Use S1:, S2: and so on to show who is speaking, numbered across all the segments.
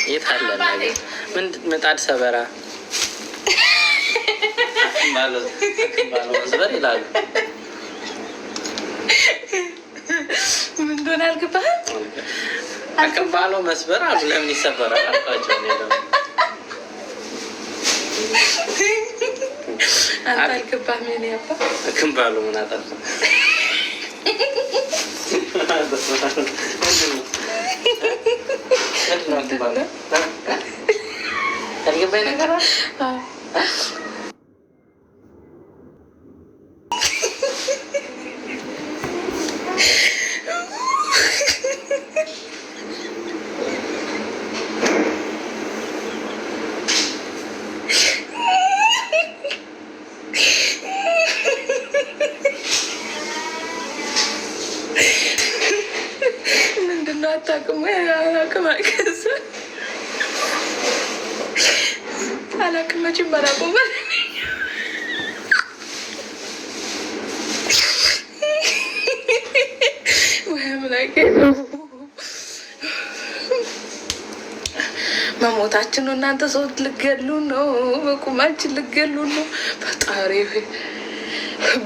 S1: የት አለ ነገር? ምን ምጣድ ሰበራ ባለው መስበር ይላሉ።
S2: ምን እንደሆነ አልገባህም?
S1: አቅምባሎ መስበር አሉ። ለምን ይሰበራል አልኳቸው።
S2: አንተ አልገባህም? ምን ያባ
S1: አቅምባሎ ምን አጠፋ? አልገባኝ ነገር
S2: ምንድነው? አታውቅም ወይ? አላውቅም አልከዛ አላውቅም መቼም አላውቅም። መሞታችን ነው። እናንተ ሰዎች ልገሉ ነው። በቁማችን ልገሉ ነው። ፈጣሪ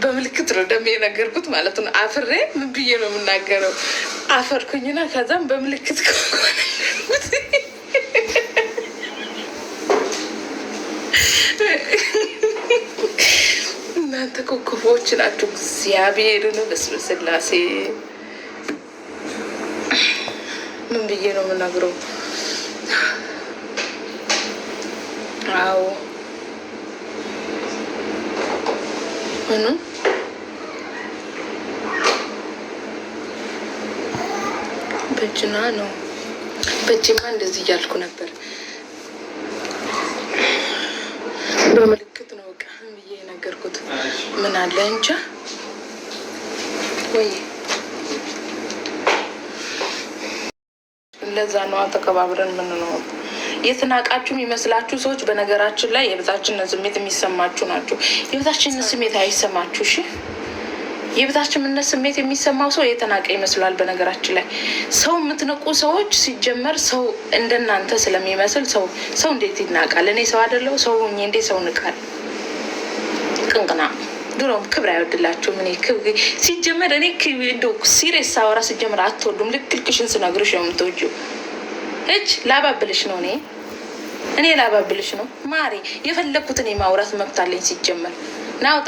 S2: በምልክት ነው ደሜ የነገርኩት ማለት ነው። አፍሬ ምን ብዬ ነው የምናገረው? አፈርኩኝና ከዛም በምልክት እናንተ ኮከቦች ናችሁ። እግዚአብሔር ነው በስላሴ ምን ብዬ ነው የምናገረው? አዎ ምኑ በእጅና ነው። በእጅማ እንደዚህ እያልኩ ነበር። በምልክት ነው በቃ ብዬ የነገርኩት። ምን አለ እንጃ ወይ ለዛ ነው ተከባብረን ምን ነው የተናቃችሁ የሚመስላችሁ ሰዎች በነገራችን ላይ የበታችነት ስሜት የሚሰማችሁ ናቸው። የበታችነት ስሜት አይሰማችሁ። እሺ፣ የበታችነት ስሜት የሚሰማው ሰው የተናቀ ይመስላል። በነገራችን ላይ ሰው የምትንቁ ሰዎች ሲጀመር ሰው እንደናንተ ስለሚመስል ሰው እንዴት ይናቃል? እኔ ሰው አይደለሁ? ሰው እንዴት ሰው ንቃል? ቅንቅና ድሮም ክብር አይወድላችሁም። እኔ ሲጀመር እኔ እንደው ሲሪየስ ሳወራ ሲጀመር አትወዱም። ልክ ልክሽን ስነግርሽ ነው የምትወጂው። እጅ ላባብልሽ ነው። እኔ ላባብልሽ ነው ማሪ። የፈለግኩትን የማውራት መብት አለኝ። ሲጀመር ናውጣ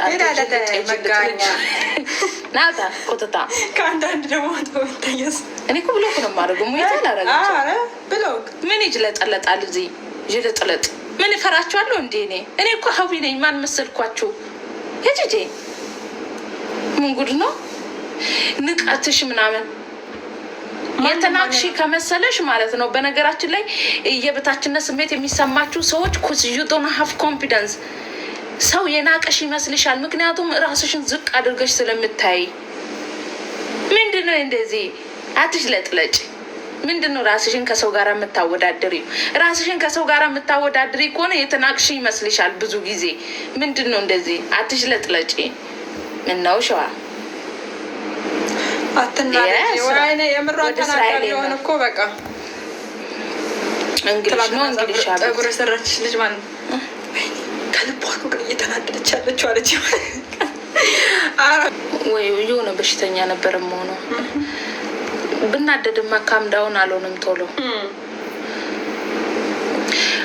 S2: ናውጣ ቆጥታ ከአንዳንድ ደግሞ ተወታየስ
S1: እኔ እኮ ብሎክ ነው የማደርገው። ሙይታ ላረጋቸው ብሎክ ምን ይጅለጠለጣል? እዚህ ይጅለጥለጥ ምን እፈራችኋለሁ እንዴ? እኔ እኮ ሀዊ ነኝ። ማን መሰልኳችሁ? ሄጄ ምን ጉድ ነው ንቀትሽ ምናምን የተናቅሽ ከመሰለሽ ማለት ነው። በነገራችን ላይ የበታችነት ስሜት የሚሰማችሁ ሰዎች you don't have confidence። ሰው የናቀሽ ይመስልሻል፣ ምክንያቱም ራስሽን ዝቅ አድርገሽ ስለምታይ። ምንድነው እንደዚህ አትሽለጥለጭ? ምንድነው ራስሽን ከሰው ጋር የምታወዳድሪው? ራስሽን ከሰው ጋር የምታወዳድሪ ከሆነ የተናቅሽ ይመስልሻል ብዙ ጊዜ። ምንድነው እንደዚህ አትሽለጥለጭ? ምነው ሸዋ
S2: አትናወራይነ የምሯን ተናጋሪ የሆነ እኮ በቃ እንግሊሽ ነው። እንግሊሽ አለ ጠጉር የሰራችሽ ልጅ ማለት ነው። ከልቧ ነው ግን እየተናደደች ያለችው አለች።
S1: ወይ የሆነ በሽተኛ ነበር መሆኑ። ብናደድማ ካምዳውን አልሆንም ቶሎ።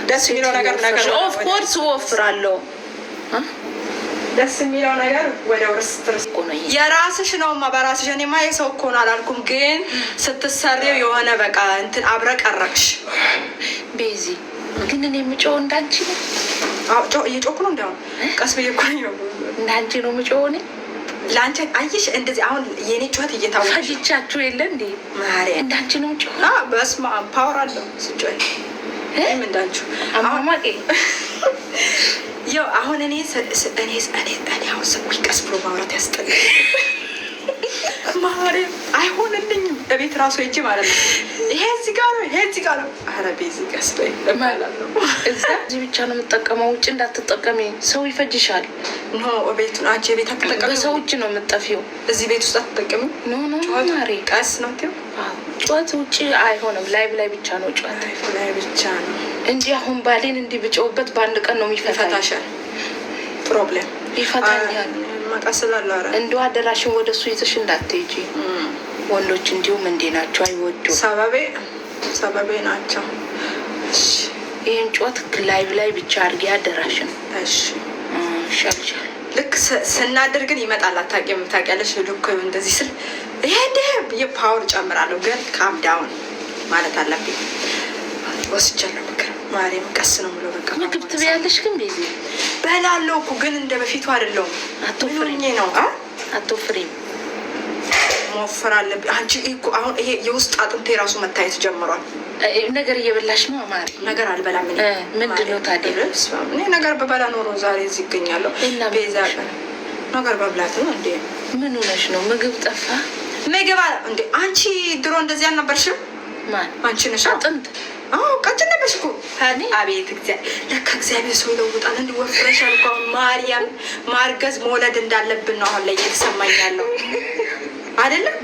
S2: ደስ የሚለው ነገር
S1: ኦፍ ኮርስ ወፍራለሁ።
S2: ደስ የሚለው ነገር ወደ ውርስትርስ የራስሽ ነውማ በራስሽ። እኔማ የሰው እኮ ነው አላልኩም፣ ግን ስትሰሪው የሆነ በቃ እንትን አብረቀረቅሽ።
S1: ቤዚ ግን እኔ የምጮው እንዳንቺ ነው።
S2: እየጮኩ ነው እንዲያውም ቀስ ብዬ እኮ ነው
S1: እንዳንቺ ነው የምጮው እኔ
S2: ለአንቺ። አየሽ እንደዚህ አሁን የኔ ጩኸት እየታወቀ
S1: ፈጅቻችሁ የለ እንዴ?
S2: ማርያም
S1: እንዳንቺ ነው የምጮው።
S2: በስመ አብ ፓወር አለው ስጮህ እንዳንቺ
S1: አማማቄ
S2: ያው አሁን እኔ አሁን ሰዎች ቀስ ብሎ ማውራት ያስጠላል። ማርያም አይሆንልኝም። እቤት ራሱ ሄጄ ማለት ነው ይሄ እዚህ ጋር ነው፣ ይሄ እዚህ ጋር ነው። ኧረ ቤዚ ቀስ በይ እባላለሁ።
S1: እዚህ ብቻ ነው የምጠቀመው፣ ውጭ እንዳትጠቀሚ፣ ሰው ይፈጅሻል።
S2: ኖ ቤቱን አንቺ የቤት አትጠቀሚ፣
S1: በሰው እጅ ነው የምጠፊው።
S2: እዚህ ቤት ውስጥ አትጠቀሚ።
S1: ኖ ማሪ
S2: ቀስ ነው ትይው
S1: ጩኸት ውጭ አይሆንም። ላይቭ ላይ ብቻ ነው ጩኸት፣
S2: ላይ ብቻ ነው
S1: እንጂ አሁን ባሌን እንዲህ ብጨውበት በአንድ ቀን ነው
S2: ይፈታሻል። ፕሮብሌም
S1: ይፈታኛል።
S2: ማቃስላለ አረ
S1: እንደው አደራሽን ወደ እሱ ይዘሽ እንዳትሄጂ። ወንዶች እንዲሁም እንዴ ናቸው፣ አይወዱም።
S2: ሰበቤ ናቸው።
S1: ይህን ጩኸት ላይቭ ላይ ብቻ አድርጌ አደራሽን።
S2: እሺ
S1: ሻልሻል።
S2: ልክ ስናድር ግን ይመጣል። ታውቂያለሽ። ልክ እንደዚህ ስል ይሄ ብዬ ፓወር ጨምራለሁ። ግን ካም ዳውን ማለት አለብኝ። ወስጃለሁ ምክር። ማርያም ቀስ ነው ብሎ በቃ
S1: ምግብ ትበያለሽ? ግን ቤቢ
S2: በላለሁ እኮ ግን እንደ በፊቱ አይደለሁም።
S1: አትወፍሪም
S2: ነው
S1: አትወፍሪም።
S2: መወፈር አለብኝ። አንቺ እኮ አሁን ይሄ የውስጥ አጥንቴ ራሱ መታየት ጀምሯል።
S1: ነገር እየበላሽ ነው ማሪ?
S2: ነገር አልበላም።
S1: ምንድን ነው ታዲያ?
S2: እኔ ነገር በበላ ኖሮ ዛሬ እዚህ ይገኛለሁ። ቤዛ ነገር በብላት ነው እንዴ?
S1: ምን ሆነሽ ነው? ምግብ ጠፋ?
S2: ምግብ እንዴ? አንቺ ድሮ እንደዚህ አልነበርሽም?
S1: ማን?
S2: አንቺ ነሽ።
S1: አጥንት
S2: ቀጭን ነበርሽ እኮ። አቤት ለካ እግዚአብሔር ሰው ይለውጣል። እንዲህ ወፍረሻል እኮ። ማርያም ማርገዝ መውለድ እንዳለብን ነው አሁን ላይ እየተሰማኝ ያለው አይደለም?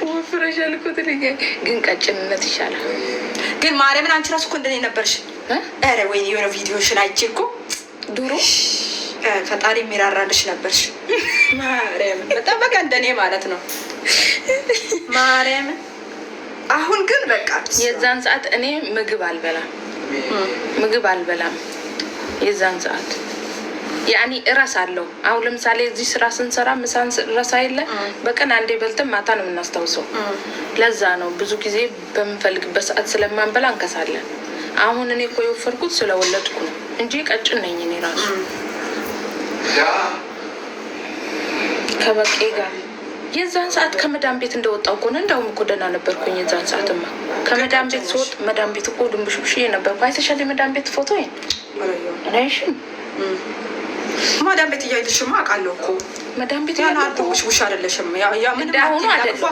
S1: ወፍረሻል እኮ ትለኛለሽ፣ ግን ቀጭንነት ይሻላል።
S2: ግን ማርያምን አንቺ ራሱ እኮ እንደኔ ነበርሽ። ኧረ ወይኔ የሆነ ቪዲዮሽን አይቼ እኮ
S1: ድሮ
S2: ፈጣሪ የሚራራልሽ ነበርሽ። ማርያምን በጣም በቃ እንደኔ ማለት ነው። ማርያምን አሁን ግን በቃ
S1: የዛን ሰዓት እኔ ምግብ አልበላም። የዛን ሰዓት ያኔ እረሳለሁ። አሁን ለምሳሌ እዚህ ስራ ስንሰራ ምሳን ረሳ የለ በቀን አንዴ በልተን ማታ ነው የምናስታውሰው። ለዛ ነው ብዙ ጊዜ በምንፈልግበት ሰዓት ስለማንበላ እንከሳለን። አሁን እኔ እኮ የወፈርኩት ስለወለድኩ ነው እንጂ ቀጭን ነኝ እኔ ራሱ ከበቄ ጋር። የዛን ሰዓት ከመዳም ቤት እንደወጣው እኮ ነው። እንዳውም እኮ ደህና ነበርኩኝ የዛን ሰዓትማ። ከመዳም ቤት ስወጥ መዳም ቤት እኮ ድንብሽብሽ ነበርኩ። አይተሻል የመዳም ቤት ፎቶ አይሽም?
S2: ማዳም ቤት እያይልሽማ አውቃለሁ እኮ።
S1: መዳም ቤት
S2: ውሽ አይደለሽም። እንዳሁኑ
S1: አይደለም።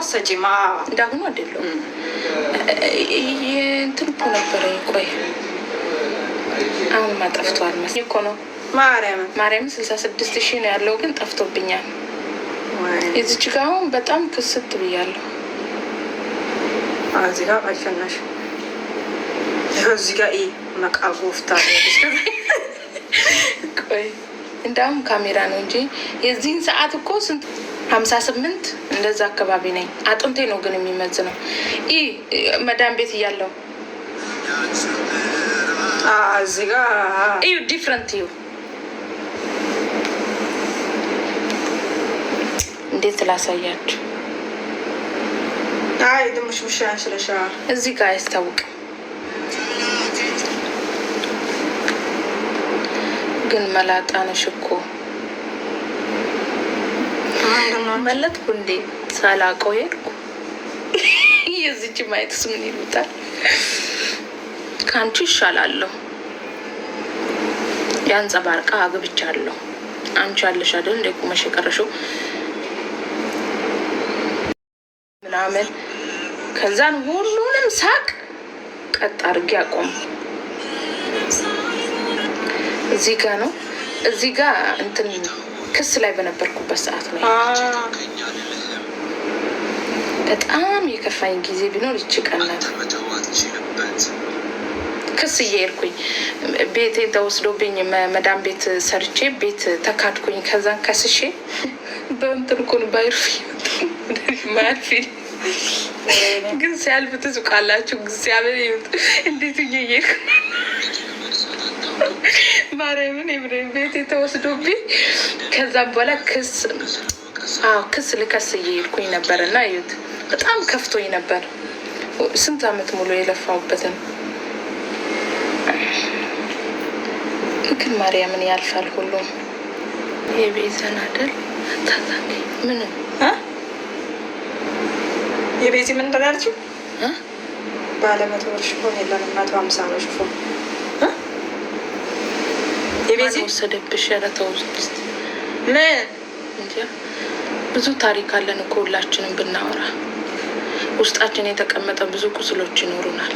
S1: እንትን እኮ ነበረኝ። ቆይ አሁን ጠፍቷል መሰለኝ እኮ ነው። ማርያም 66,000 ነው ያለው፣ ግን ጠፍቶብኛል። የዚች ጋ አሁን በጣም ክስት ብያለሁ።
S2: እዚህ ጋር አይፈናሽ። እዚህ ጋር መቃጎፍታ
S1: ቆይ እንዳውም ካሜራ ነው እንጂ የዚህን ሰዓት እኮ ስንት 58 እንደዛ አካባቢ ነኝ። አጥንቴ ነው ግን የሚመዝነው። ይህ መዳም ቤት እያለው
S2: እዚህ ጋር
S1: እዩ ዲፍረንት እዩ እንዴት ላሳያችሁ?
S2: አይ ድምሽምሽ ስለሻ
S1: እዚህ ጋር አያስታውቅም፣ ግን መላጣ ነሽ እኮ። መለጥኩ እንዴ? ሳላውቀው ሄድኩ። የዚች ማየትስ ምን ይሉታል? ከአንቺ ይሻላለሁ። ያንጸባርቃ አግብቻለሁ። አንቺ አለሽ አይደል እንደ ቁመሽ የቀረሽው ምናምን። ከዛን ሁሉንም ሳቅ ቀጥ አድርጌ አቆም። እዚህ ጋ ነው። እዚህ ጋ እንትን ክስ ላይ በነበርኩበት ሰዓት ነው። በጣም የከፋኝ ጊዜ ቢኖር ይቺ ቀን ናት። ክስ እየሄድኩኝ ቤቴን ተወስዶብኝ መዳም ቤት ሰርቼ ቤት ተካድኩኝ። ከዛን ከስሼ በእንትን እኮ ነው ባይርፊ ማያልፊ ግን ሲያልፍ ትሱቃላችሁ። እግዚአብሔር ይሁት እንዴት እየሄድኩ ማርያምን ኤብሬም ቤት የተወስዶብኝ። ከዛም በኋላ ክስ ልከስ እየሄድኩኝ ነበር እና ይሁት በጣም ከፍቶኝ ነበር። ስንት አመት ሙሉ የለፋሁበትን ግን ማርያምን ያልፋል ሁሉም። የቤዛን አይደል ታዛኝ ምንም
S2: የቤዚ ምን እንደላልችው ባለመቶ ብር ሽፎን የለም 150 ነው ሽፎን
S1: የቤዚ ወሰደብሽ። ኧረ ተው እስኪ ምን እንጃ። ብዙ ታሪክ አለን እኮ ሁላችንም ብናወራ። ውስጣችን የተቀመጠ ብዙ ቁስሎች ይኖሩናል።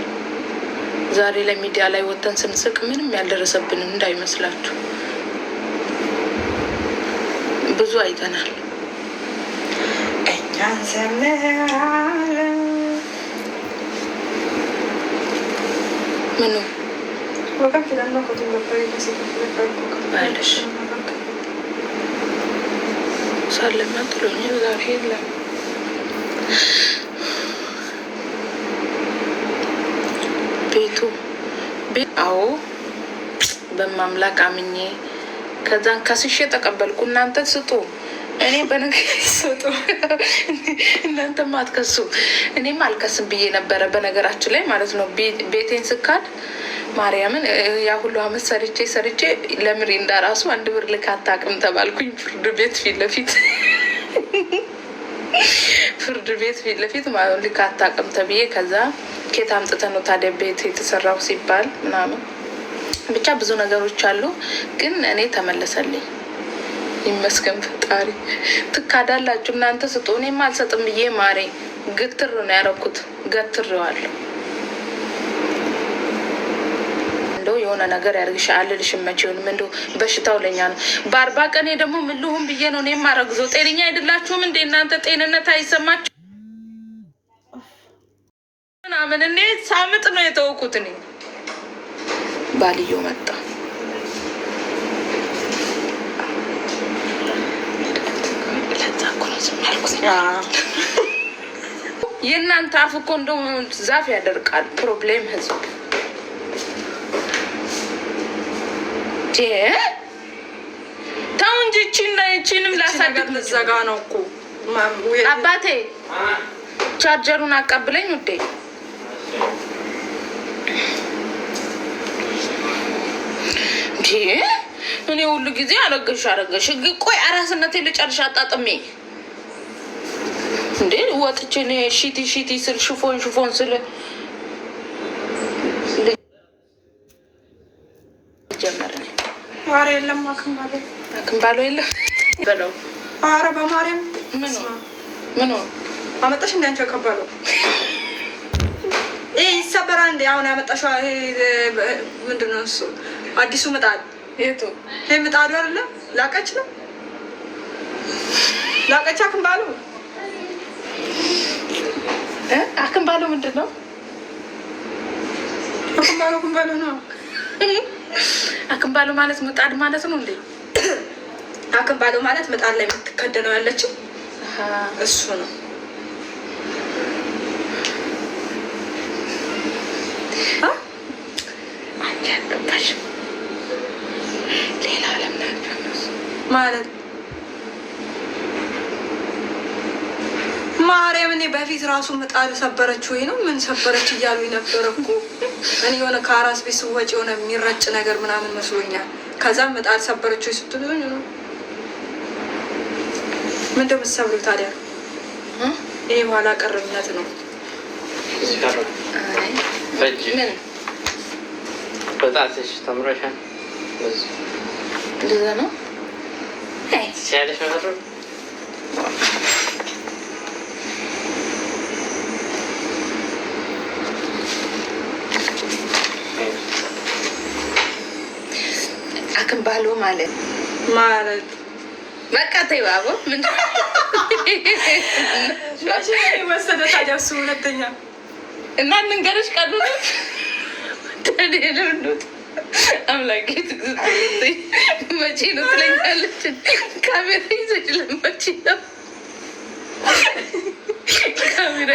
S1: ዛሬ ለሚዲያ ላይ ወጥተን ስንስቅ ምንም ያልደረሰብንን እንዳይመስላችሁ። ብዙ አይተናል።
S2: እኛ ምኑ ሳለማ ጥሎኛል ዛሬ የለም። ቤቱ አዎ በማምላክ አምኜ ከዛን ከስሼ ተቀበልኩ። እናንተ ስጡ፣ እኔ በነገር ስጡ፣ እናንተማ አትከሱ፣ እኔም አልከስም ብዬ ነበረ። በነገራችን ላይ ማለት ነው ቤቴን ስካድ ማርያምን ያ ሁሉ አመት ሰርቼ ለምሪንዳ ራሱ 1 ብር ልክ አታውቅም ተባልኩኝ። ፍርድ ቤት ፊት ለፊት ልክ አታውቅም ተብዬ ከዛ ኬት አምጥተን ነው ታዲያ ቤት የተሰራው ሲባል ምናምን ብቻ ብዙ ነገሮች አሉ። ግን እኔ ተመለሰልኝ፣ ይመስገን ፈጣሪ። ትካዳላችሁ እናንተ ስጡ፣ እኔም አልሰጥም ብዬ ማሬ ግትር ነው ያደረኩት። ገትሬዋለሁ። እንደው የሆነ ነገር ያርግሽ አልልሽም መቼውንም። እንደው በሽታው ለኛ ነው። በ40 ቀኔ ደግሞ ምን ልሁን ብዬ ነው እኔም ማረግዘው። ጤነኛ አይደላችሁም እንዴ እናንተ? ጤንነት አይሰማችሁ ምናምን? እኔ ሳምጥ ነው የተወኩት። እኔ ባልዮ መጣ። የእናንተ አፍ እኮ እንደው ዛፍ ያደርቃል። ፕሮብሌም ህዝብ ተው እንጂ እቺንም ላሳድግ
S3: ዘጋ ነው እኮ
S2: አባቴ። ቻርጀሩን አቀብለኝ ውዴ። እኔ ሁሉ ጊዜ አረገሽ ቆይ አራስነቴ ልጨርሽ አጣጥሜ እንዴ ወጥቼ እኔ ሺቲ ስል ሽፎን ስል ጀመረ።
S3: ኧረ የለም
S2: አክምባሎ የለም በለው።
S3: ኧረ በማርያም
S2: ምን
S3: አመጣሽ? እንደ አንቺ አከባሎ ይሰበራል እንዴ? አሁን ያመጣሽው ምንድን ነው እሱ? አዲሱ ምጣድ
S2: የቱ?
S3: ይሄ ምጣዱ አይደለ? ላቀች ነው ላቀች። አክምባሎ
S2: አክምባሎ ምንድን ነው?
S3: አክምባሎ ነው።
S2: አክምባሎ ማለት ምጣድ ማለት ነው እንዴ?
S3: አክምባሎ ማለት ምጣድ ላይ የምትከደነው ያለችው እሱ ነው።
S2: ሌላ አለም
S3: ማለት ማርያም። እኔ በፊት ራሱ ምጣድ ሰበረች ወይ ነው ምን ሰበረች እያሉ ነበረ እኮ። እኔ የሆነ ከአራስ ቤት ስወጪ የሆነ የሚረጭ ነገር ምናምን መስሎኛል። ከዛም ምጣድ ሰበረች ወይ ስትሉኝ ነው። ምን እንደምትሰብሩ ታዲያ? ይሄ በኋላ ቀርነት ነው።
S2: ምን
S4: በጣትሽ ተምረሻል?
S2: እንደዛ ነው
S4: ሲያለሽ መፈሩ
S2: አክምባሎ ማለት በቃ ተይ ባቦ ምን
S3: ወሰደ ታዲያ እሱ ሁለተኛ
S2: እና እንንገርሽ ቀሉ ለምንዶት አምላኬ ትግስት መቼ ነው ትለኛለች። ካሜራ ይዘሽ ለመቼ ነው ካሜራ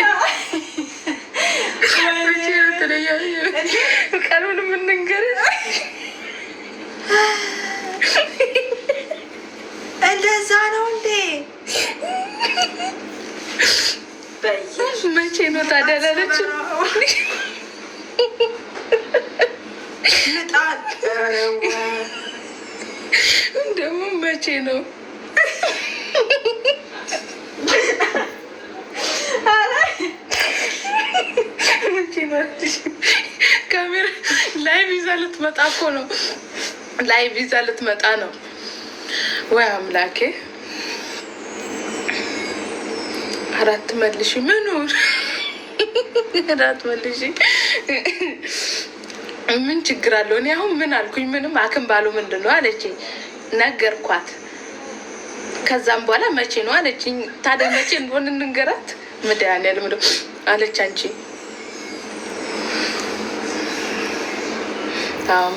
S2: መቼ ነው ትለኛለች። ቀሉን የምንንገርሽ
S3: እንደዛ ነው እንዴ?
S2: መቼ ነው ታዲያ ላለች ደግሞ መቼ ነው? ካሜራ ላይቭ ይዛ ልትመጣ እኮ ነው። ላይቭ ይዛ ልትመጣ ነው። ወይ አምላኬ! አራት መልሽ ምን አራት መልሽ ምን ችግር አለው? እኔ አሁን ምን አልኩኝ? ምንም አክምባሎ ምንድን ነው አለችኝ። ነገርኳት። ከዛም በኋላ መቼ ነው አለችኝ። ታዲያ መቼ እንደሆነ እንንገራት መድኃኒዓለም ነው አለች። አንቺ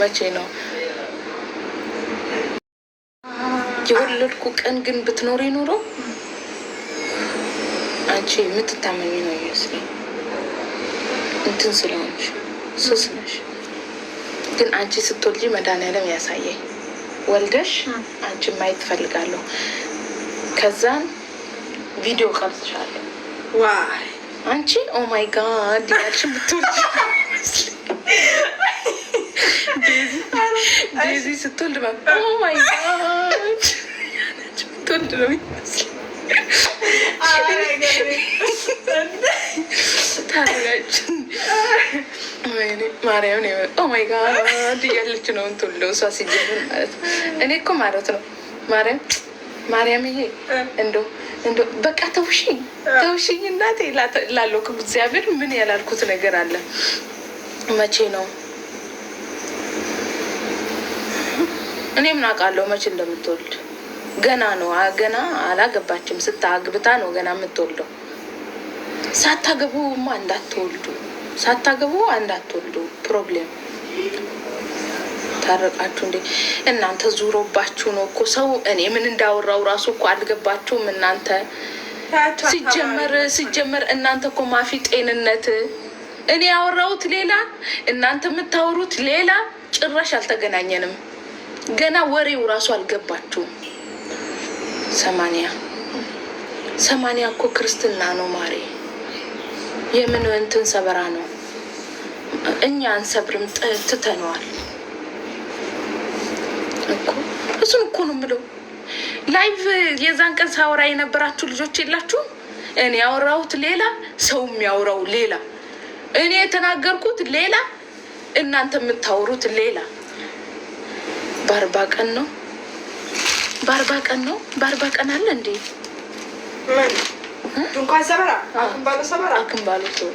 S2: መቼ ነው የወለድኩ ቀን ግን ብትኖሪ ኑሮ አንቺ የምትታመሚ ነው ይመስለኝ። እንትን ስለሆንሽ ሱስ ነሽ። ግን አንቺ ስትወልጂ መድኃኒዓለም ያሳየኝ ወልደሽ አንቺ ማየት ትፈልጋለሁ። ከዛን ቪዲዮ ቀርጽሻለሁ።
S3: ዋይ
S2: አንቺ ኦ ማይ ጋድ ያልሽ ብትወልጂ ዴዚ ስትወልድ ኦ ማይ ጋድ ብትወልድ ነው ይመስል ታሪያችን ማርያምን ኦ ማይ ጋድ እያለች ነው እንትውለው እሷ ሲጀምር ማለት ነው። እኔ እኮ ማለት ነው ማርያምዬ እንደው በቃ ተውሽኝ እናቴ ላለው እግዚአብሔር ምን ያላልኩት ነገር አለ። መቼ ነው እኔ ምን አውቃለሁ መቼ እንደምትወልድ። ገና ነው ገና አላገባችም። ስታግብታ ነው ገና የምትወልደው። ሳታገቡማ እንዳትወልዱ ፕሮብሌም ታረቃችሁ እንዴ እናንተ? ዙሮባችሁ ነው እኮ ሰው። እኔ ምን እንዳወራው ራሱ እኮ አልገባችሁም እናንተ። ሲጀመር እናንተ እኮ ማፊ ጤንነት፣ እኔ ያወራሁት ሌላ፣ እናንተ የምታወሩት ሌላ። ጭራሽ አልተገናኘንም። ገና ወሬው ራሱ አልገባችሁም። 80 እኮ ክርስትና ነው ማሬ። የምን እንትን ሰበራ ነው? እኛ አንሰብርም፣ ትተነዋል እኮ። እሱን እኮ ነው የምለው። ላይቭ የዛን ቀን ሳወራ የነበራችሁ ልጆች የላችሁም? እኔ ያወራሁት ሌላ፣ ሰው የሚያወራው ሌላ፣ እኔ የተናገርኩት ሌላ፣ እናንተ የምታወሩት ሌላ። በ40 ቀን ነው በ40 ቀን አለ እንዴ?
S3: ድንኳን ሰበራ
S2: አክምባሎ ሰው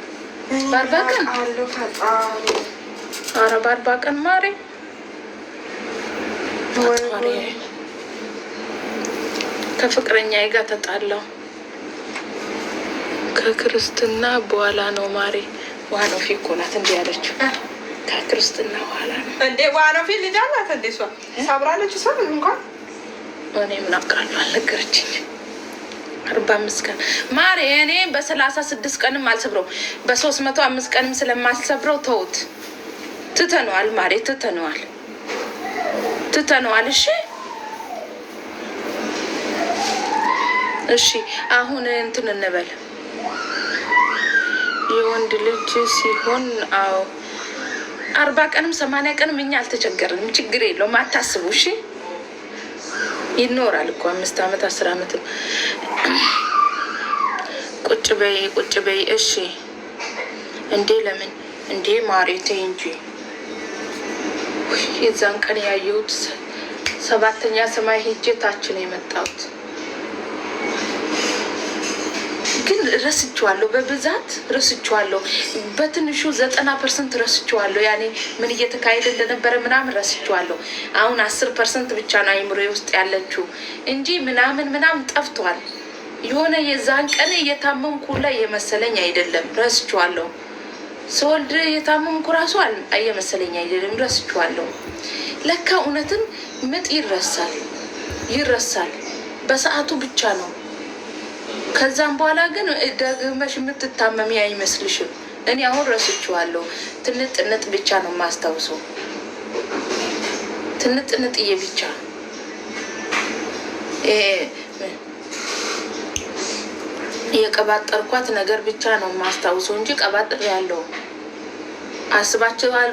S2: በ40 ቀን ኧረ በ40 ቀን ማሬ ከፍቅረኛዬ ጋር ተጣላሁ። ከክርስትና በኋላ ነው ማሬ። ዋኖፊ እኮ ናት እንዲህ ያለችው። ከክርስትና በኋላ ነው
S3: እንዴ? ዋኖፊ ልጅ አላት እንዴ? እሷ ሳብራለች። እሷ እንኳን
S2: እኔ ምን አውቃለሁ አልነገረችኝ። 45 ቀን ማሬ። እኔ በ36 ቀንም አልሰብረው፣ በ305 ቀንም ስለማልሰብረው ተውት። ትተነዋል ማሬ፣ ትተነዋል። እሺ አሁን እንትን እንበል። የወንድ ልጅ ሲሆን 40 ቀንም 80 ቀንም እኛ አልተቸገርንም። ችግር የለውም፣ አታስቡ። እሺ ይኖራል እኮ 5 ዓመት 10 ዓመት። ቁጭ በይ እሺ። እንዴ ለምን እንዴ ማሬ ተይ እንጂ። የዛን ቀን ያየሁት 7ኛ ሰማይ ሄጄ ታች ነው የመጣሁት። ግን ረስቼዋለሁ፣ በብዛት ረስቼዋለሁ። በትንሹ 90% ረስቼዋለሁ። ያኔ ምን እየተካሄደ እንደነበረ ምናምን ረስቼዋለሁ። አሁን 10% ብቻ ነው አይምሮዬ ውስጥ ያለችው እንጂ ምናምን ጠፍቷል። የሆነ የዛን ቀን የታመምኩ ላይ የመሰለኝ አይደለም፣ ረስቼዋለሁ። ስወልድ የታመምኩ ራሱ እየመሰለኝ አይደለም፣ ረስቼዋለሁ። ለካ እውነትን ምጥ ይረሳል በሰዓቱ ብቻ ነው። ከዛም በኋላ ግን ደግመሽ የምትታመሚ አይመስልሽም። እኔ አሁን ረስቼዋለሁ። ትንጥንጥ ብቻ ነው የማስታውሰው፣ ትንጥንጥዬ ብቻ። የቀባጠርኳት ነገር ብቻ ነው የማስታውሰው እንጂ ቀባጥር ያለው አስባችኋል?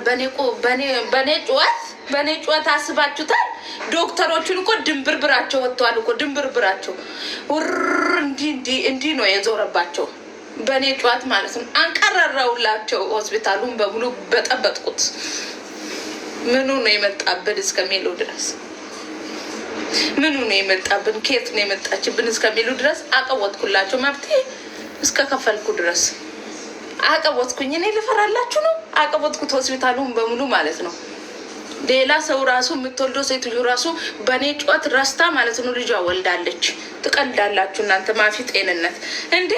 S2: በኔ ጩኸት አስባችሁታል? ዶክተሮቹን እኮ ድንብርብራቸው ወጥተዋል እኮ ድንብርብራቸው እንዲህ ነው የዞረባቸው። በእኔ ጩኸት ማለት ነው። አንቀረራውላቸው ሆስፒታሉን በሙሉ በጠበጥኩት። ምኑ ነው የመጣብን እስከሚሉ ድረስ ምኑ ነው የመጣብን፣ ኬት ነው የመጣችብን እስከሚሉ ድረስ አቀወጥኩላቸው። መብቴ እስከከፈልኩ ድረስ አቀወጥኩኝ። እኔ ልፈራላችሁ ነው? አቀወጥኩት ሆስፒታሉን በሙሉ ማለት ነው። ሌላ ሰው ራሱ የምትወልደው ሴትዮ ራሱ በእኔ ጩኸት ረስታ ማለት ነው ልጇ ወልዳለች። ትቀልዳላችሁ እናንተ። ማፊ ጤንነት እንዴ!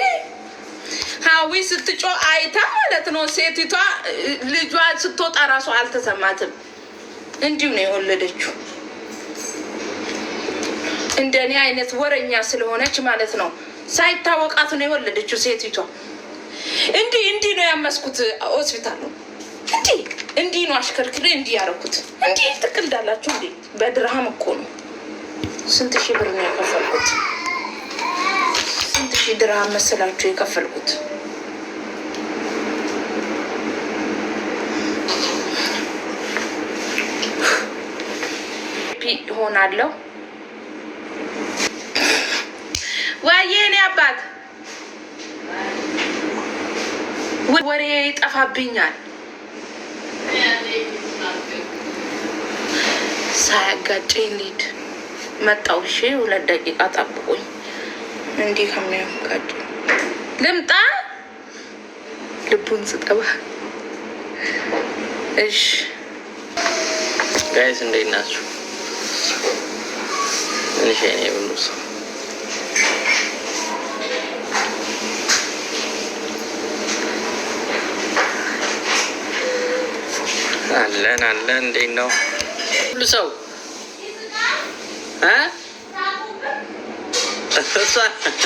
S2: ሀዊ ስትጮ አይታ ማለት ነው ሴቲቷ ልጇ ስትወጣ ራሱ አልተሰማትም። እንዲሁ ነው የወለደችው። እንደኔ አይነት ወረኛ ስለሆነች ማለት ነው ሳይታወቃት ነው የወለደችው ሴቲቷ። እንዲህ ነው ያመስኩት ሆስፒታል ነው እንዲህ ነው አሽከርክሬ እንዲህ ያደረኩት። እንዲህ ትቅልዳላችሁ እንዴ? በድርሃም እኮ ነው። ስንት ሺህ ብር ነው የከፈልኩት? ስንት ሺህ ድርሃም መሰላችሁ የከፈልኩት? ሆናለሁ ዋዬ እኔ አባት ወሬ ይጠፋብኛል። ሳያጋጨኝ ልሂድ። መጣሁ። እሺ 2 ደቂቃ ጠብቁኝ። እንዲህ ከሚያጋጭ ልምጣ። ልቡን ስጠባ። እሺ
S4: ጋይስ እንዴት ናችሁ? እሺ እኔ ብሉስ አለን እንዴት ነው ሁሉ ሰው?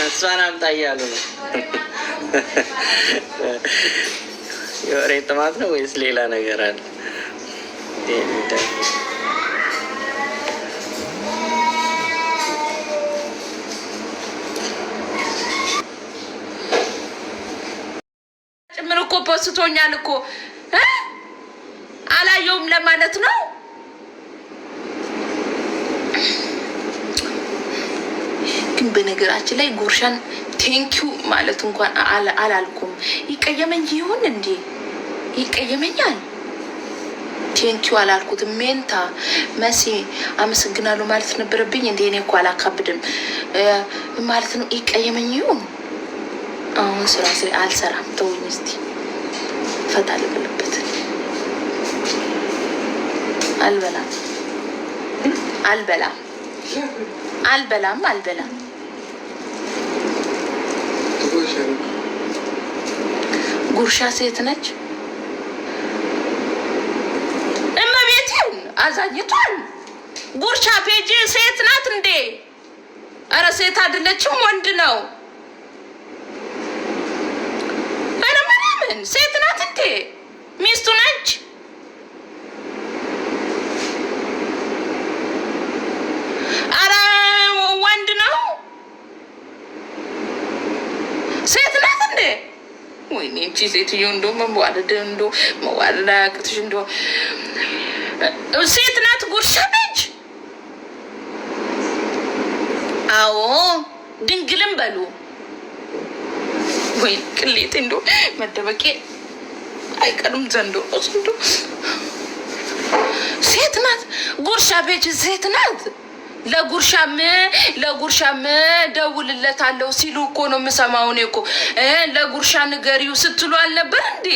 S4: እሷን አምጣ እያሉ ነው። የወሬ ጥማት ነው ወይስ ሌላ ነገር አለ?
S2: ጭምር እኮ ፖስቶኛል እኮ አላየውም ለማለት ነው። ግን በነገራችን ላይ ጉርሻን ቴንኪው ማለት እንኳን አላልኩም። ይቀየመኝ ይሁን እንዴ? ይቀየመኛል። ቴንኪው አላልኩትም። ሜንታ መሲ አመሰግናለሁ ማለት ነበረብኝ እንዴ? እኔ እኮ አላካብድም ማለት ነው። ይቀየመኝ ይሁን። አሁን ስራ አልሰራም። ተውኝ እስቲ ፈታ ልበልበት። አልበላም። ጉርሻ ሴት ነች። እመቤቴን አዛኝቷል። ጉርሻ ፔጅ ሴት ናት እንዴ? ኧረ ሴት አይደለችም፣ ወንድ ነው። ኧረ ምናምን ሴት ናት እንዴ? ሚስቱ ነች። ወይኔ እቺ ሴትዮ እንደው መዋለድ አያቅትሽ። እንደው ሴት ናት። ጉርሻ ነች። አዎ ድንግልም በሉ። ወይ ቅሌት እንደው መደበቄ አይቀርም ዘንዶ። ሴት ናት። ጉርሻ ቤት ሴት ናት። ለጉርሻም ደውልለታለሁ ሲሉ እኮ ነው የምሰማው። እኔ እኮ ለጉርሻ ንገሪው ስትሉ አልነበር እንዴ?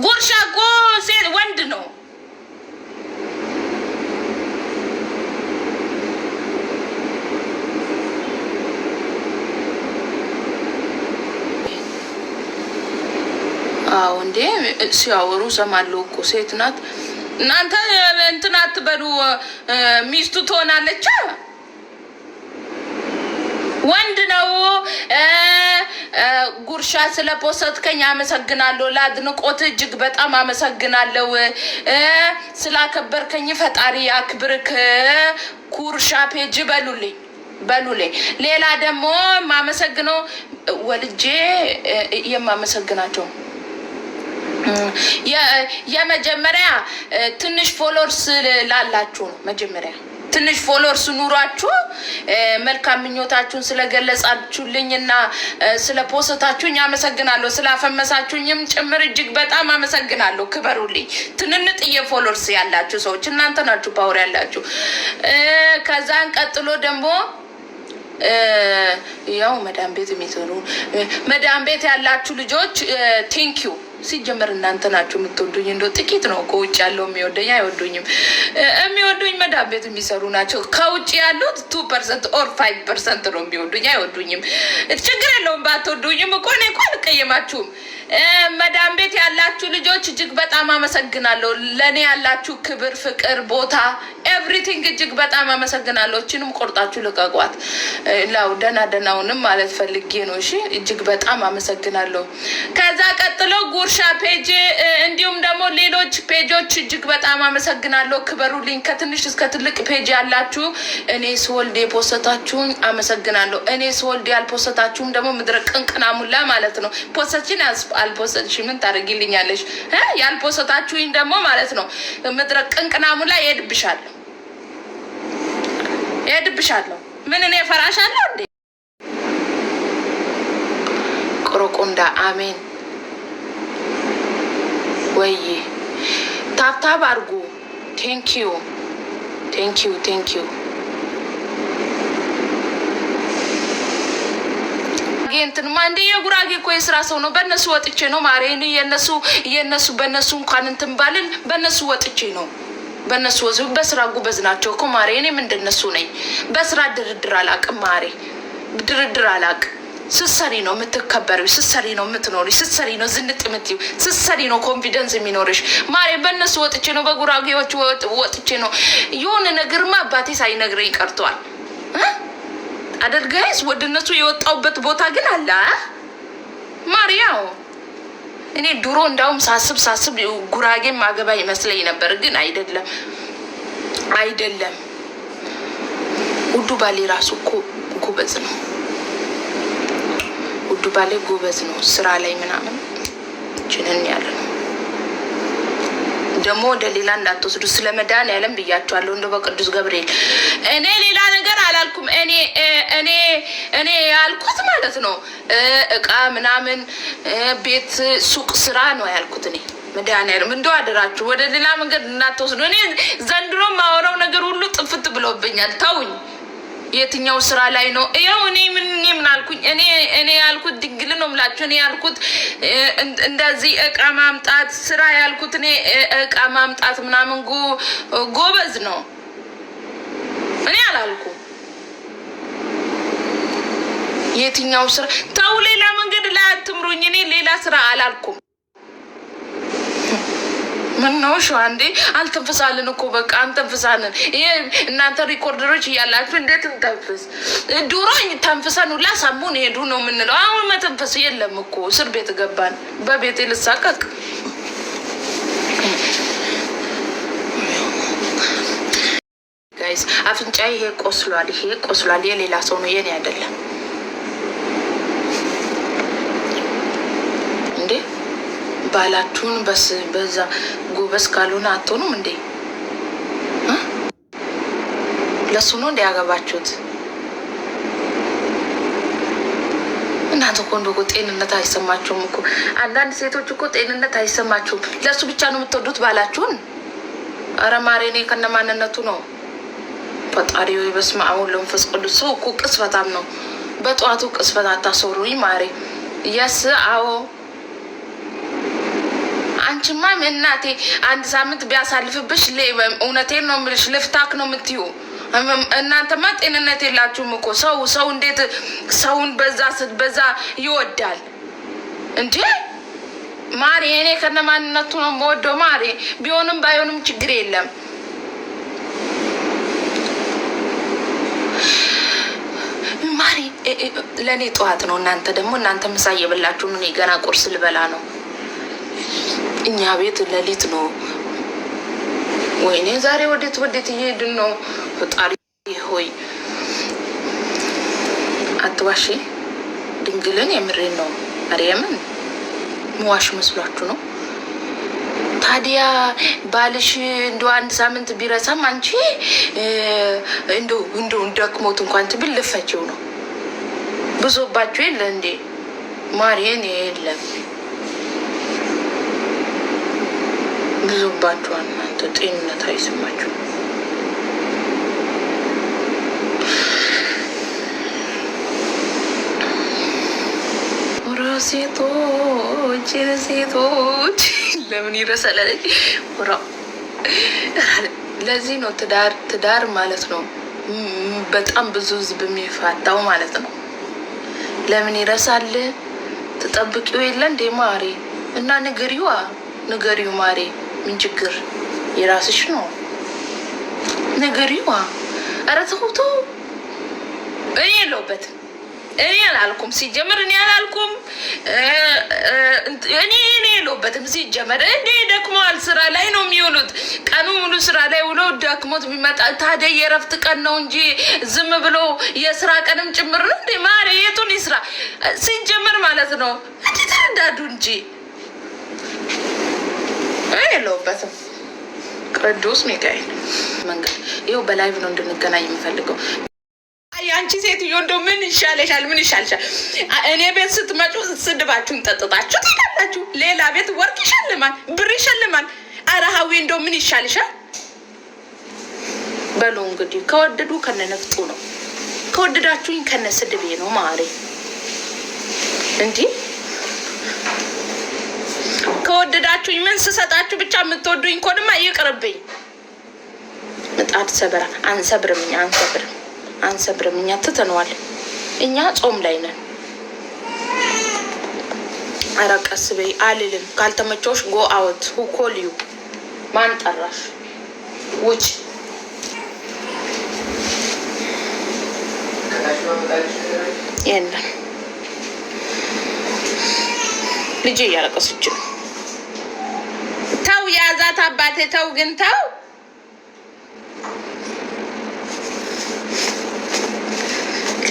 S2: ጉርሻ እኮ ሴት ወንድ ነው። አዎ እንዴ ሲያወሩ ሰማለሁ እኮ ሴት ናት። እናንተ እንትን አትበሉ። ሚስቱ ትሆናለች። ወንድ ነው። ጉርሻ ስለፖሰትከኝ አመሰግናለሁ። ለአድንቆት እጅግ በጣም አመሰግናለሁ። ስላከበርከኝ ፈጣሪ አክብርክ። ጉርሻ ፔጅ በሉልኝ። ሌላ ደግሞ ማመሰግነው ወልጄ የማመሰግናቸው የመጀመሪያ ትንሽ ፎሎወርስ ላላችሁ ነው። መጀመሪያ ትንሽ ፎሎወርስ ኑሯችሁ መልካም ምኞታችሁን ስለገለጻችሁልኝና ስለፖስታችሁኝ አመሰግናለሁ። ስላፈመሳችሁኝም ጭምር እጅግ በጣም አመሰግናለሁ። ክበሩልኝ። ትንንጥዬ ፎሎወርስ ያላችሁ ሰዎች እናንተ ናችሁ ፓወር ያላችሁ። ከዛን ቀጥሎ ደግሞ ያው መዳም ቤት የሚሰሩ መዳም ቤት ያላችሁ ልጆች ቴንኪዩ ሲጀመር እናንተ ናችሁ የምትወዱኝ። እንደው ጥቂት ነው ከውጭ ያለው የሚወደኝ፣ አይወዱኝም። የሚወዱኝ መዳብ ቤት የሚሰሩ ናቸው። ከውጭ ያሉት 2% ኦር 5% ነው የሚወዱኝ፣ አይወዱኝም። ችግር የለውም ባትወዱኝም እኮ እኔ እኮ አልቀየማችሁም። መዳም ቤት ያላችሁ ልጆች እጅግ በጣም አመሰግናለሁ። ለእኔ ያላችሁ ክብር፣ ፍቅር፣ ቦታ ኤቭሪቲንግ እጅግ በጣም አመሰግናለሁ። እችንም ቆርጣችሁ ልቀቋት። ላው ደናውንም ማለት ፈልጌ ነው። እሺ እጅግ በጣም አመሰግናለሁ። ከዛ ቀጥሎ ጉርሻ ፔጅ እንዲሁም ደግሞ ሌሎች ፔጆች እጅግ በጣም አመሰግናለሁ። ክበሩልኝ። ከትንሽ እስከ ትልቅ ፔጅ ያላችሁ እኔ ስወልድ የፖሰታችሁን አመሰግናለሁ። እኔ ስወልድ ያልፖሰታችሁም ደግሞ ምድረ ቅንቅናሙላ ማለት ነው። ፖሰችን አልፖሰትሽ ምን ታደርጊልኛለሽ? ያልፖሰታችሁኝ ደግሞ ማለት ነው ምድረ ቅንቅናሙላ ሄድብሻለሁ። ምን እኔ ፈራሻለሁ እንዴ? ቆሮቆንዳ አሜን። ወይ ታብታብ አድርጉ። ቴንኪዩ እንትንማ እንደ የጉራጌ እኮ የስራ ሰው ነው። በእነሱ ወጥቼ ነው ማሬ። የነሱ በእነሱ እንኳን እንትን ባልን በእነሱ ወጥቼ ነው። በእነሱ በስራ ጉበዝ ናቸው እኮ ማሬ። እኔም እንደነሱ ነኝ። በስራ ድርድር አላቅም ማሬ፣ ድርድር አላቅ። ስትሰሪ ነው የምትከበሪው፣ ስትሰሪ ነው የምትኖሪው፣ ስትሰሪ ነው ዝንጥ የምትይው፣ ስትሰሪ ነው ኮንፊደንስ የሚኖርሽ ማሬ። በእነሱ ወጥቼ ነው፣ በጉራጌዎች ወጥቼ ነው። የሆነ ነገርማ አባቴ ሳይነግረኝ ቀርቷል አደርጋይስ። ወደ እነሱ የወጣውበት ቦታ ግን አለ ማሪያው። እኔ ድሮ እንዳውም ሳስብ ጉራጌ ማገባ ይመስለኝ ነበር፣ ግን አይደለም። ውዱ ባሌ ራሱ እኮ ጎበዝ ነው። ውዱ ባሌ ጎበዝ ነው ስራ ላይ ምናምን ችንን ያለ ነው። ደግሞ ወደ ሌላ እንዳትወስዱ ስለ መድኃኒዓለም ብያቸዋለሁ። እንደው በቅዱስ ገብርኤል እኔ ሌላ ነገር አላልኩም። እኔ ያልኩት ማለት ነው እቃ ምናምን ቤት ሱቅ ስራ ነው ያልኩት። እኔ መድኃኒዓለም እንደው አደራችሁ ወደ ሌላ መንገድ እንዳትወስዱ። እኔ ዘንድሮ ማወራው ነገር ሁሉ ጥፍት ብሎብኛል። ተውኝ። የትኛው ስራ ላይ ነው? ያው እኔ ምን አልኩኝ? እኔ ያልኩት ድንግል ነው የምላችሁ። እኔ ያልኩት እንደዚህ እቃ ማምጣት ስራ ያልኩት እኔ እቃ ማምጣት ምናምን ጎበዝ ነው። እኔ አላልኩም። የትኛው ስራ? ተው፣ ሌላ መንገድ ላይ አትምሩኝ። እኔ ሌላ ስራ አላልኩም። ምን ነው ሹ አንዴ አልተንፈሳልን እኮ በቃ አንተንፈሳልን። ይሄ እናንተ ሪኮርደሮች እያላችሁ እንዴት እንተንፍስ? ድሮ ተንፍሰን ሁላ ሳሙን ሄዱ ነው የምንለው። አሁን መተንፈስ የለም እኮ። እስር ቤት ገባን። በቤቴ ልሳቀቅ። ጋይስ አፍንጫ ይሄ ቆስሏል። የሌላ ሰው ነው፣ የኔ አይደለም። እንዴ ባላችሁን በዛ ጎበዝ ካልሆነ አትሆኑም እንዴ? ለሱ ነው እንደ ያገባችሁት። እናንተ እኮ እንደው ጤንነት አይሰማችሁም እኮ። አንዳንድ ሴቶች እኮ ጤንነት አይሰማችሁም። ለሱ ብቻ ነው የምትወዱት ባላችሁን። ኧረ ማሬ እኔ ከነማንነቱ ነው። ፈጣሪ ወይ በስመ አብ ወወልድ ወመንፈስ ቅዱስ። ሰው እኮ ቅስፈታም ነው። በጠዋቱ ቅስፈት አታሰሩኝ ማሬ። የስ አዎ አንቺማ እናቴ አንድ ሳምንት ቢያሳልፍብሽ እውነቴን ነው የምልሽ ልፍታክ ነው የምትዩ። እናንተማ ጤንነት የላችሁም እኮ። ሰው እንዴት ሰውን በዛ ይወዳል እንዴ? ማሬ እኔ ከነማንነቱ ነው የምወደው ማሬ። ቢሆንም ባይሆንም ችግር የለም። ማሬ ለእኔ ጠዋት ነው። እናንተ ምሳ እየበላችሁ ነው። እኔ ገና ቁርስ ልበላ ነው። እኛ ቤት ሌሊት ነው። ወይኔ ዛሬ ወዴት እየሄድን ነው? ፈጣሪ ሆይ አትዋሺ። ድንግልን የምሬን ነው። ማርያምን መዋሽ መስሏችሁ ነው? ታዲያ ባልሽ እንደ አንድ ሳምንት ቢረሳም አንቺ እንደ ደክሞት እንኳን ትብል ልፈችው ነው። ብዙባችሁ የለ እንዴ? ማርያም የለም ብዙባችኋል። እናንተ ጤንነት አይሰማችሁ። ሴቶች ለምን ይረሳላለች? ለዚህ ነው ትዳር ማለት ነው በጣም ብዙ ህዝብ የሚፋታው ማለት ነው። ለምን ይረሳል? ትጠብቂው የለ እንዴ ማሬ? እና ንገሪው ማሬ፣ ምን ችግር? የራስሽ ነው ንገሪዋ። ኧረ ተውቶ እኔ የለሁበትም። እኔ አላልኩም ሲጀመር፣ እኔ አላልኩም። እኔ የለሁበትም ሲጀመር። እንዴ ደክመዋል፣ ስራ ላይ ነው የሚውሉት። ቀኑ ሙሉ ስራ ላይ ውለው ደክሞት ቢመጣ ታዲያ የእረፍት ቀን ነው እንጂ ዝም ብሎ የስራ ቀንም ጭምር ነው እንዴ ማሬ? የቱን ይስራ ሲጀመር ማለት ነው። እንዴ ተረዳዱ እንጂ እኔ የለሁበትም። ቅዱስ ሚካኤል መንገድ ይኸው በላይቭ ነው እንድንገናኝ የምፈልገው። አንቺ ሴትዮ እንደው ምን ይሻለሻል? ምን ይሻልሻል? እኔ ቤት ስትመጡ ስድባችሁን ጠጥጣችሁ ትሄዳላችሁ። ሌላ ቤት ወርቅ ይሸልማል፣ ብር ይሸልማል። ኧረ ሀዊ እንደው ምን ይሻልሻል? በሉ እንግዲህ ከወደዱ ከነነፍጡ ነው፣ ከወደዳችሁኝ ከነስድቤ ነው ማሬ። እንዲህ ከወደዳችሁኝ ምን ስሰጣችሁ ብቻ የምትወዱኝ ኮንማ ይቅርብኝ። ምጣድ ሰበራ አንሰብርም። እኛ ትተነዋል። እኛ ጾም ላይ ነን። ኧረ ቀስ በይ አልልም። ካልተመቸውሽ ጎ አውት ሁ ኮል ዩ ማን ጠራሽ? ውጭ የለም። ልጄ እያለቀሰች ነው። ተው ያዛት አባቴ ተው፣ ግን ተው።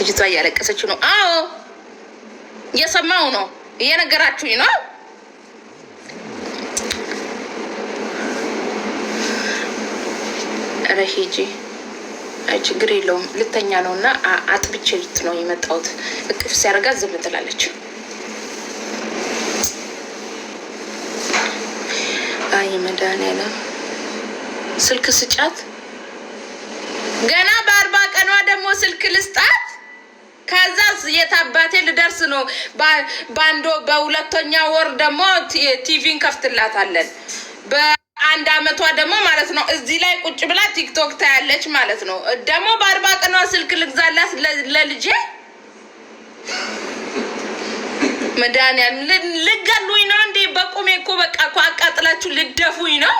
S2: ልጅቷ እያለቀሰች ነው። አዎ እየሰማው ነው፣ እየነገራችሁኝ ነው። ኧረ ሂጂ፣ አይ ችግር የለውም። ልተኛ ነው እና አጥብቼ ልት ነው የመጣሁት። እቅፍ ሲያደርጋት ዝም ትላለች። አይ መድኃኒዓለም ስልክ ስጫት። ገና በ40 ቀኗ ደግሞ ስልክ ልስጣት። ከዛ የታባቴ ልደርስ ነው። በሁለተኛ ወር ደግሞ ቲቪን ከፍትላታለን። በ1 አመቷ ደግሞ ማለት ነው እዚህ ላይ ቁጭ ብላ ቲክቶክ ታያለች ማለት ነው። ደግሞ በ40 ቀኗ ስልክ ልግዛላት ለልጄ። መድኃኒዓለም ልገሉኝ ነው እንዴ? በቁሜ እኮ በቃ እኮ አቃጥላችሁ ልደፉኝ ነው።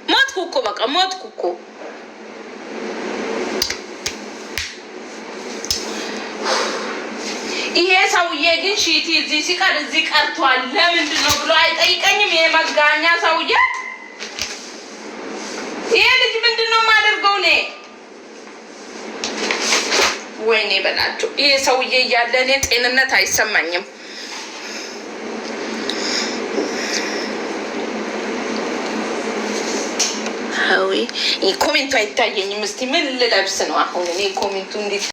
S2: ሞትኩ እኮ በቃ ሞትኩ እኮ። ይሄ ሰውዬ ግን ሺቲ እዚህ ሲቀር እዚህ ቀርቷል ለምንድን ነው ብሎ አይጠይቀኝም? ይሄ መጋኛ ሰውዬ። ይሄ ልጅ ምንድን ነው የማደርገው እኔ? ወይኔ በላቸው። ይሄ ሰውዬ እያለ እኔ ጤንነት አይሰማኝም። ኮሜንቱ አይታየኝም። እስቲ ምን ልለብስ ነው አሁን እኔ? ኮሜንቱ እንዴት